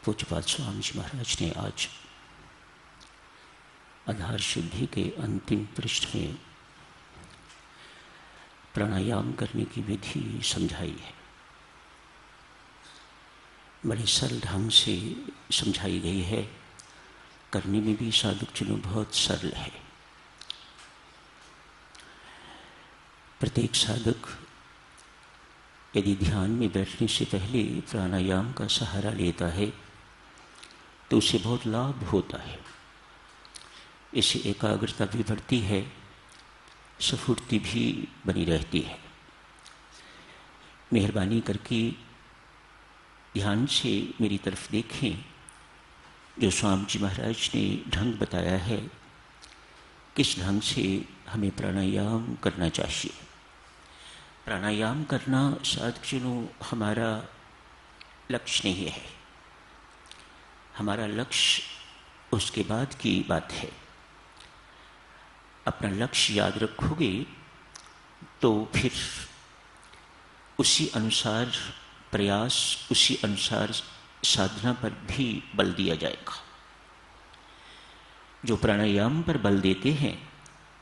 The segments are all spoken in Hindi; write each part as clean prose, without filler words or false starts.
पूज्यपाद स्वामी जी महाराज ने आज आधार शुद्धि के अंतिम पृष्ठ में प्राणायाम करने की विधि समझाई है। बड़े सरल ढंग से समझाई गई है। करने में भी साधक चुनो बहुत सरल है। प्रत्येक साधक यदि ध्यान में बैठने से पहले प्राणायाम का सहारा लेता है तो उसे बहुत लाभ होता है। इससे एकाग्रता भी बढ़ती है, स्फूर्ति भी बनी रहती है। मेहरबानी करके ध्यान से मेरी तरफ देखें। जो स्वामी जी महाराज ने ढंग बताया है, किस ढंग से हमें प्राणायाम करना चाहिए। प्राणायाम करना साधकजनों हमारा लक्ष्य नहीं है। हमारा लक्ष्य उसके बाद की बात है। अपना लक्ष्य याद रखोगे तो फिर उसी अनुसार प्रयास, उसी अनुसार साधना पर भी बल दिया जाएगा। जो प्राणायाम पर बल देते हैं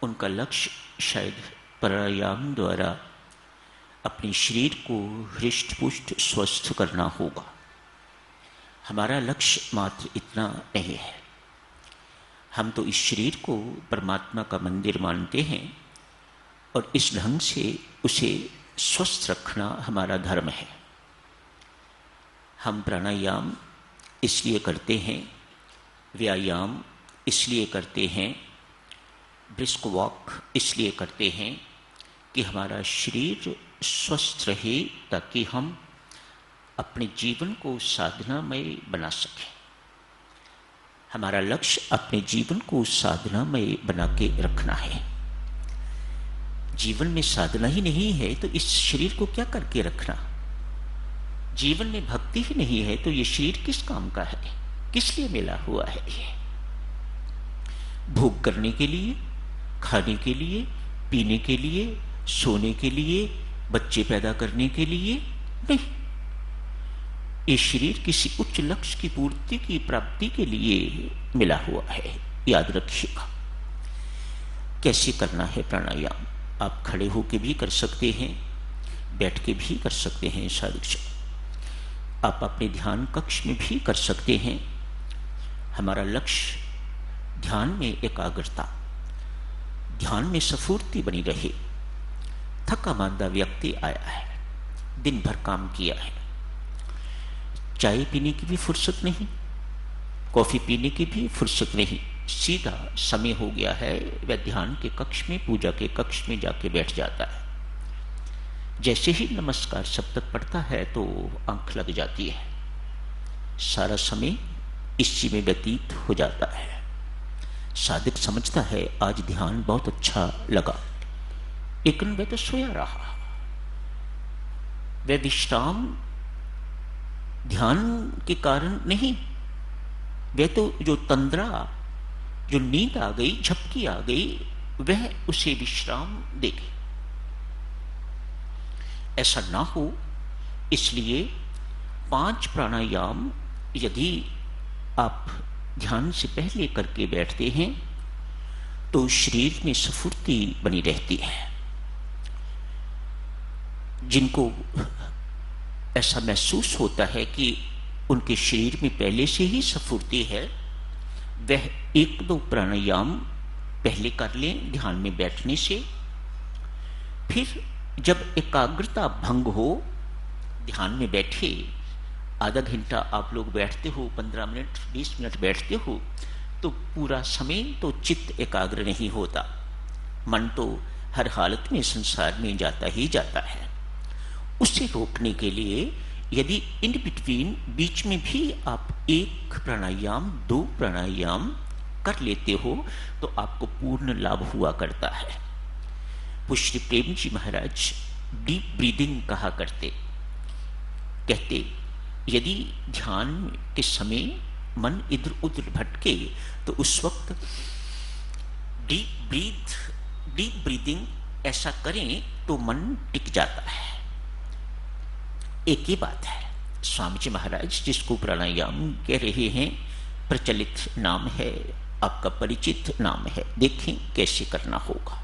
उनका लक्ष्य शायद प्राणायाम द्वारा अपने शरीर को हृष्ट पुष्ट स्वस्थ करना होगा। हमारा लक्ष्य मात्र इतना नहीं है। हम तो इस शरीर को परमात्मा का मंदिर मानते हैं और इस ढंग से उसे स्वस्थ रखना हमारा धर्म है। हम प्राणायाम इसलिए करते हैं, व्यायाम इसलिए करते हैं, ब्रिस्क वॉक इसलिए करते हैं कि हमारा शरीर स्वस्थ रहे, ताकि हम अपने जीवन को साधनामय बना सकें। हमारा लक्ष्य अपने जीवन को साधनामय बना के रखना है। जीवन में साधना ही नहीं है तो इस शरीर को क्या करके रखना। जीवन में भक्ति ही नहीं है तो ये शरीर किस काम का है, किस लिए मिला हुआ है। ये भोग करने के लिए, खाने के लिए, पीने के लिए, सोने के लिए, बच्चे पैदा करने के लिए नहीं। ये शरीर किसी उच्च लक्ष्य की पूर्ति की प्राप्ति के लिए मिला हुआ है। याद रखिएगा। कैसे करना है प्राणायाम। आप खड़े होकर भी कर सकते हैं, बैठ के भी कर सकते हैं। साधक आप अपने ध्यान कक्ष में भी कर सकते हैं। हमारा लक्ष्य ध्यान में एकाग्रता, ध्यान में स्फूर्ति बनी रहे। थका मांदा व्यक्ति आया है, दिन भर काम किया है, चाय पीने की भी फुर्सत नहीं, कॉफी पीने की भी फुर्सत नहीं, सीधा समय हो गया है, वह ध्यान के कक्ष में, पूजा के कक्ष में जाके बैठ जाता है। जैसे ही नमस्कार सप्तक पढ़ता है तो आंख लग जाती है। सारा समय इसी में व्यतीत हो जाता है। साधक समझता है आज ध्यान बहुत अच्छा लगा, लेकिन वह तो सोया रहा। वह विश्राम ध्यान के कारण नहीं, वह तो जो तंद्रा, जो नींद आ गई, झपकी आ गई, वह उसे विश्राम देगी। ऐसा ना हो इसलिए 5 प्राणायाम यदि आप ध्यान से पहले करके बैठते हैं तो शरीर में स्फूर्ति बनी रहती है। जिनको ऐसा महसूस होता है कि उनके शरीर में पहले से ही स्फूर्ति है, वह 1-2 प्राणायाम पहले कर लें ध्यान में बैठने से। फिर जब एकाग्रता भंग हो, ध्यान में बैठे, आधा घंटा आप लोग बैठते हो, 15 मिनट 20 मिनट बैठते हो, तो पूरा समय तो चित्त एकाग्र नहीं होता। मन तो हर हालत में संसार में जाता ही जाता है। उसे रोकने के लिए यदि इन बिटवीन, बीच में भी आप 1 प्राणायाम 2 प्राणायाम कर लेते हो तो आपको पूर्ण लाभ हुआ करता है। श्री प्रेम जी महाराज डीप ब्रीदिंग कहा करते, कहते यदि ध्यान के समय मन इधर उधर भटके तो उस वक्त डीप ब्रीदिंग ऐसा करें तो मन टिक जाता है। एक ही बात है। स्वामी जी महाराज जिसको प्राणायाम कह रहे हैं, प्रचलित नाम है, आपका परिचित नाम है। देखें कैसे करना होगा।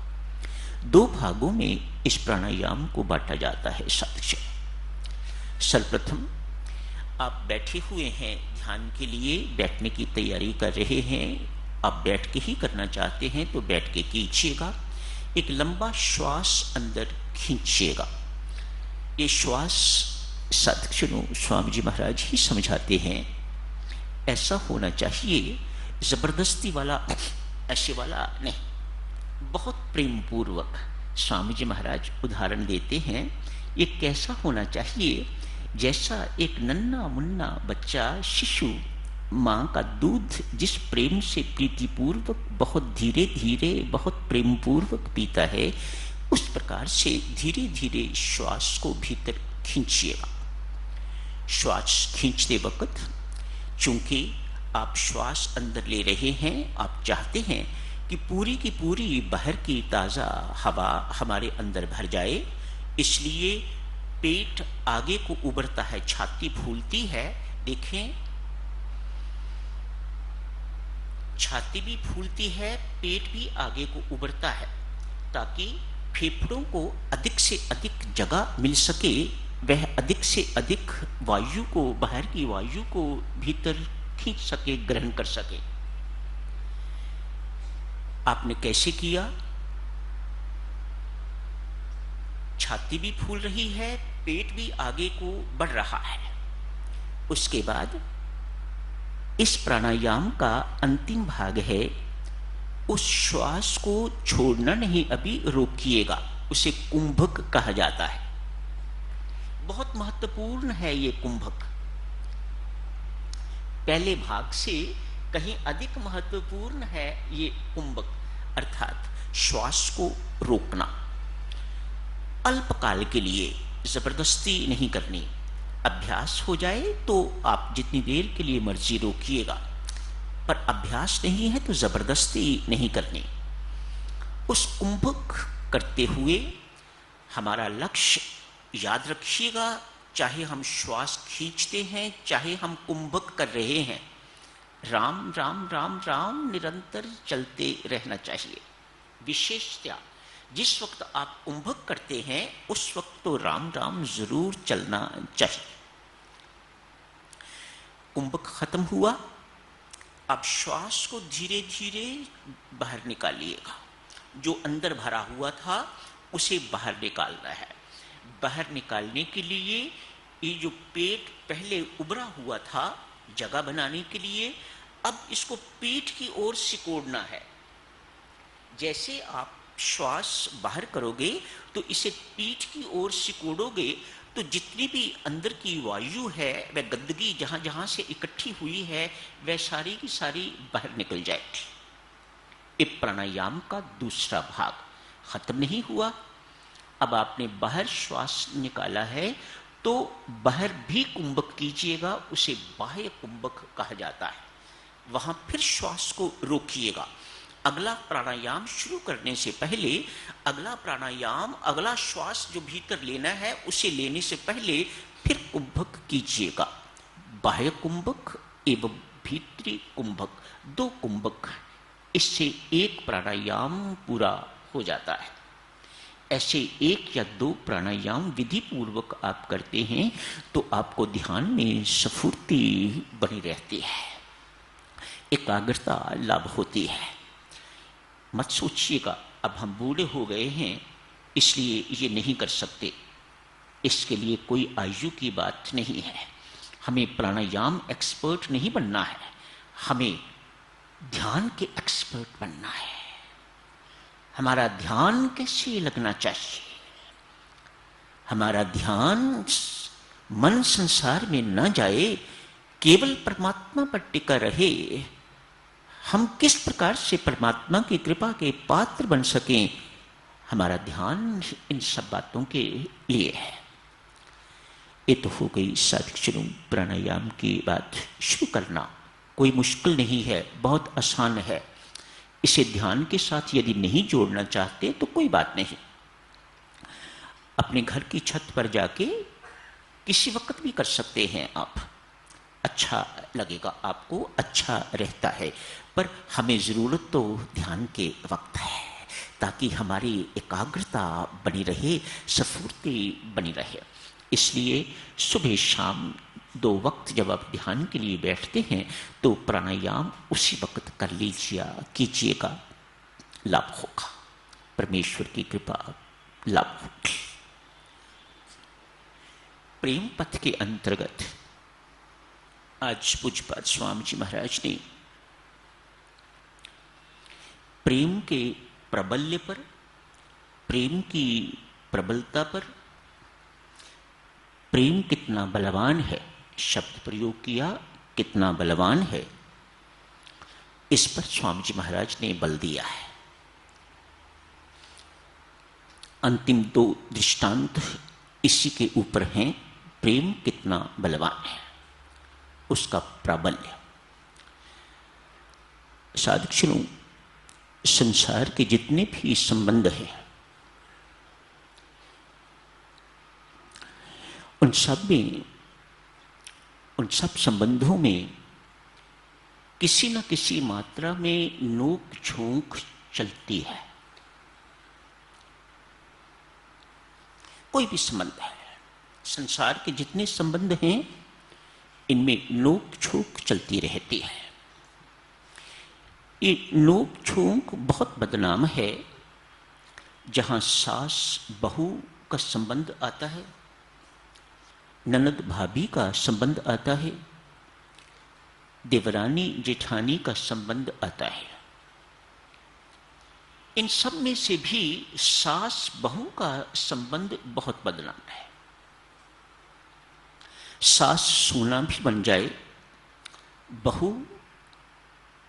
2 भागों में इस प्राणायाम को बांटा जाता है साथियों। सर्वप्रथम आप बैठे हुए हैं, ध्यान के लिए बैठने की तैयारी कर रहे हैं। आप बैठ के ही करना चाहते हैं तो बैठ के कीजिएगा। एक लंबा श्वास अंदर खींचिएगा। ये श्वास साधक स्वामी जी महाराज ही समझाते हैं, ऐसा होना चाहिए, जबरदस्ती वाला, ऐसे वाला नहीं, बहुत प्रेम पूर्वक। स्वामी जी महाराज उदाहरण देते हैं, ये कैसा होना चाहिए, जैसा एक नन्हा मुन्ना बच्चा, शिशु माँ का दूध जिस प्रेम से प्रीतिपूर्वक बहुत धीरे धीरे बहुत प्रेम पूर्वक पीता है, उस प्रकार से धीरे धीरे श्वास को भीतर खींचिएगा। श्वास खींचते वक्त चूंकि आप श्वास अंदर ले रहे हैं, आप चाहते हैं कि पूरी की पूरी बाहर की ताज़ा हवा हमारे अंदर भर जाए, इसलिए पेट आगे को उबरता है, छाती फूलती है। देखें, छाती भी फूलती है, पेट भी आगे को उबरता है, ताकि फेफड़ों को अधिक से अधिक जगह मिल सके, वह अधिक से अधिक वायु को, बाहर की वायु को भीतर खींच सके, ग्रहण कर सके। आपने कैसे किया? छाती भी फूल रही है, पेट भी आगे को बढ़ रहा है। उसके बाद इस प्राणायाम का अंतिम भाग है, उस श्वास को छोड़ना नहीं, अभी रोकिएगा। उसे कुंभक कहा जाता है। बहुत महत्वपूर्ण है ये कुंभक, पहले भाग से कहीं अधिक महत्वपूर्ण है ये कुंभक, अर्थात श्वास को रोकना। अल्पकाल के लिए, जबरदस्ती नहीं करनी। अभ्यास हो जाए तो आप जितनी देर के लिए मर्जी रोकिएगा, पर अभ्यास नहीं है तो जबरदस्ती नहीं करनी। उस कुंभक करते हुए हमारा लक्ष्य याद रखिएगा, चाहे हम श्वास खींचते हैं, चाहे हम कुंभक कर रहे हैं, राम राम राम राम निरंतर चलते रहना चाहिए। विशेषतः जिस वक्त आप कुंभक करते हैं उस वक्त तो राम राम जरूर चलना चाहिए। कुंभक खत्म हुआ, अब श्वास को धीरे धीरे बाहर निकालिएगा। जो अंदर भरा हुआ था उसे बाहर निकालना है। बाहर निकालने के लिए ये जो पेट पहले उभरा हुआ था, जगह बनाने के लिए अब इसको पेट की ओर सिकोड़ना है। जैसे आप श्वास बाहर करोगे तो इसे पीठ की ओर सिकोड़ोगे तो जितनी भी अंदर की वायु है, वह गंदगी जहां जहां से इकट्ठी हुई है, वह सारी की सारी बाहर निकल जाएगी। इस प्राणायाम का दूसरा भाग खत्म नहीं हुआ। अब आपने बाहर श्वास निकाला है तो बाहर भी कुंभक कीजिएगा, उसे बाह्य कुंभक कहा जाता है। वहां फिर श्वास को रोकिएगा। अगला प्राणायाम शुरू करने से पहले, अगला प्राणायाम, अगला श्वास जो भीतर लेना है उसे लेने से पहले फिर कुंभक कीजिएगा। बाह्य कुंभक एवं भीतरी कुंभक, 2 कुंभक, इससे एक प्राणायाम पूरा हो जाता है। ऐसे 1 या 2 प्राणायाम विधि पूर्वक आप करते हैं तो आपको ध्यान में स्फूर्ति बनी रहती है, एकाग्रता लाभ होती है। मत सोचिएगा अब हम बूढ़े हो गए हैं इसलिए ये नहीं कर सकते। इसके लिए कोई आयु की बात नहीं है। हमें प्राणायाम एक्सपर्ट नहीं बनना है, हमें ध्यान के एक्सपर्ट बनना है। हमारा ध्यान कैसे लगना चाहिए? हमारा ध्यान मन संसार में न जाए, केवल परमात्मा पर टिका रहे। हम किस प्रकार से परमात्मा की कृपा के पात्र बन सकें, हमारा ध्यान इन सब बातों के लिए है। ये तो हो गई साधक प्राणायाम की बात। शुरू करना कोई मुश्किल नहीं है, बहुत आसान है। इसे ध्यान के साथ यदि नहीं जोड़ना चाहते तो कोई बात नहीं। अपने घर की छत पर जाके किसी वक्त भी कर सकते हैं आप, अच्छा लगेगा आपको, अच्छा रहता है। पर हमें ज़रूरत तो ध्यान के वक्त है, ताकि हमारी एकाग्रता बनी रहे, स्फूर्ति बनी रहे। इसलिए सुबह शाम 2 वक्त जब आप ध्यान के लिए बैठते हैं तो प्राणायाम उसी वक्त कर कीजिएगा, लाभ होगा, परमेश्वर की कृपा लाभ होगी। प्रेम पथ के अंतर्गत आज पूज्यपाद स्वामी जी महाराज ने प्रेम के प्रबल्य पर, प्रेम की प्रबलता पर, प्रेम कितना बलवान है, शब्द प्रयोग किया, कितना बलवान है, इस पर स्वामी जी महाराज ने बल दिया है। अंतिम 2 दृष्टांत इसी के ऊपर हैं, प्रेम कितना बलवान है, उसका प्राबल्य। साधुजनों, संसार के जितने भी संबंध हैं उन सब संबंधों में किसी न किसी मात्रा में नोक झोंक चलती है। कोई भी संबंध है, संसार के जितने संबंध हैं इनमें नोक झोंक चलती रहती है। ये नोक झोंक बहुत बदनाम है। जहां सास बहू का संबंध आता है, ननद भाभी का संबंध आता है, देवरानी जेठानी का संबंध आता है, इन सब में से भी सास बहू का संबंध बहुत बदनाम है। सास सोना भी बन जाए, बहू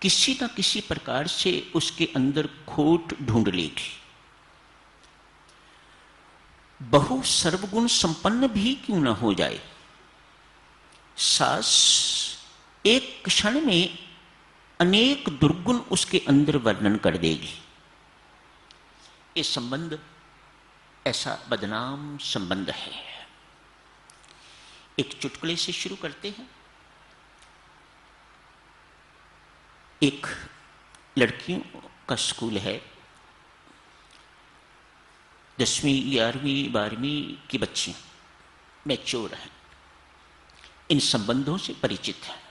किसी न किसी प्रकार से उसके अंदर खोट ढूंढ लेगी। बहु सर्वगुण संपन्न भी क्यों न हो जाए, सास एक क्षण में अनेक दुर्गुण उसके अंदर वर्णन कर देगी। ये संबंध ऐसा बदनाम संबंध है। एक चुटकुले से शुरू करते हैं। एक लड़कियों का स्कूल है, 10वीं 11वीं 12वीं की बच्चियां मैच्योर हैं, इन संबंधों से परिचित हैं,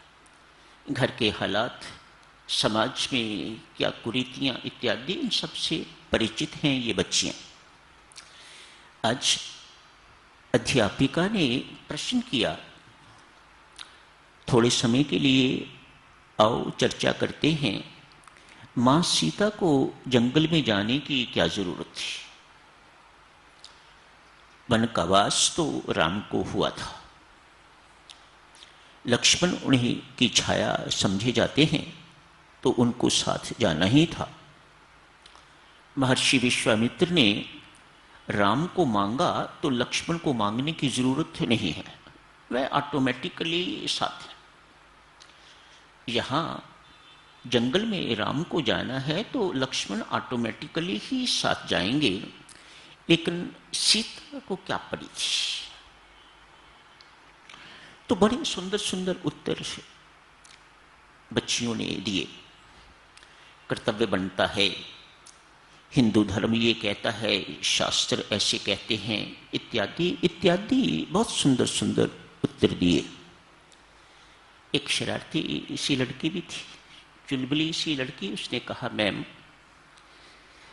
घर के हालात, समाज में क्या कुरीतियां इत्यादि, इन सब से परिचित हैं ये बच्चियां। आज अध्यापिका ने प्रश्न किया, थोड़े समय के लिए आओ चर्चा करते हैं, मां सीता को जंगल में जाने की क्या जरूरत थी? वन का वास तो राम को हुआ था, लक्ष्मण उन्हीं की छाया समझे जाते हैं, तो उनको साथ जाना ही था। महर्षि विश्वामित्र ने राम को मांगा तो लक्ष्मण को मांगने की जरूरत नहीं है, वह ऑटोमेटिकली साथ है। यहां जंगल में राम को जाना है तो लक्ष्मण ऑटोमेटिकली ही साथ जाएंगे, लेकिन सीता को क्या पड़ी थी? तो बड़े सुंदर सुंदर उत्तर बच्चियों ने दिए। कर्तव्य बनता है, हिंदू धर्म ये कहता है, शास्त्र ऐसे कहते हैं, इत्यादि इत्यादि बहुत सुंदर सुंदर उत्तर दिए। एक शरारती सी लड़की भी थी, चुलबुली सी लड़की, उसने कहा, मैम,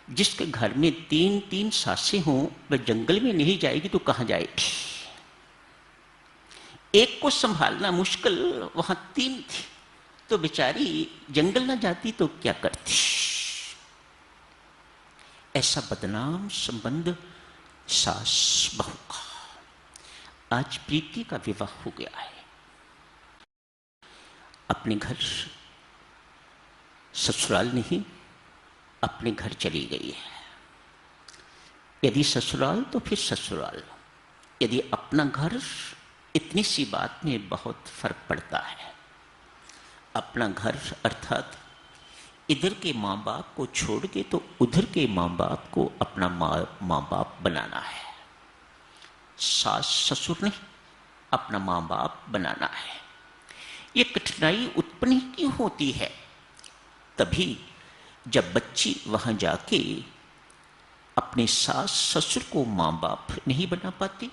जिसके घर में 3-3 सासें हों वह जंगल में नहीं जाएगी तो कहां जाएगी? एक को संभालना मुश्किल, वहां 3 थी, तो बेचारी जंगल ना जाती तो क्या करती? ऐसा बदनाम संबंध सास बहू का। आज प्रीति का विवाह हो गया है, अपने घर ससुराल नहीं, अपने घर चली गई है। यदि ससुराल तो फिर ससुराल, यदि अपना घर, इतनी सी बात में बहुत फर्क पड़ता है। अपना घर अर्थात इधर के माँ बाप को छोड़ के तो उधर के माँ बाप को अपना माँ बाप बनाना है। सास ससुर नहीं, अपना माँ बाप बनाना है। ये कठिनाई उत्पन्न क्यों होती है? तभी जब बच्ची वहां जाके अपने सास ससुर को माँ बाप नहीं बना पाती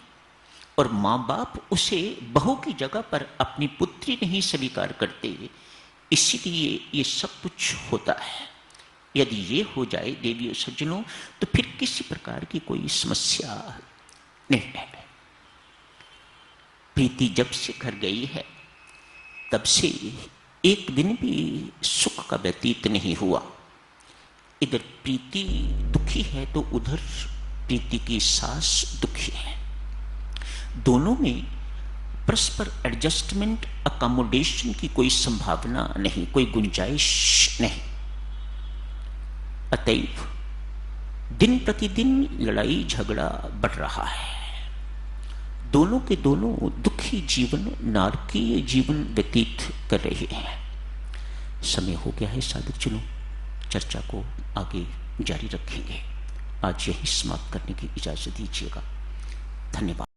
और माँ बाप उसे बहू की जगह पर अपनी पुत्री नहीं स्वीकार करते, इसीलिए ये सब कुछ होता है। यदि ये हो जाए देवियों सज्जनों, तो फिर किसी प्रकार की कोई समस्या नहीं है। प्रीति जब से घर गई है तब से एक दिन भी सुख का व्यतीत नहीं हुआ। इधर प्रीति दुखी है तो उधर प्रीति की सास दुखी है। दोनों में परस्पर एडजस्टमेंट, अकोमोडेशन की कोई संभावना नहीं, कोई गुंजाइश नहीं। अतएव दिन प्रतिदिन लड़ाई झगड़ा बढ़ रहा है। दोनों के दोनों दुखी जीवन, नारकीय जीवन व्यतीत कर रहे हैं। समय हो गया है साधक जनों, चर्चा को आगे जारी रखेंगे। आज यही समाप्त करने की इजाजत दीजिएगा। धन्यवाद।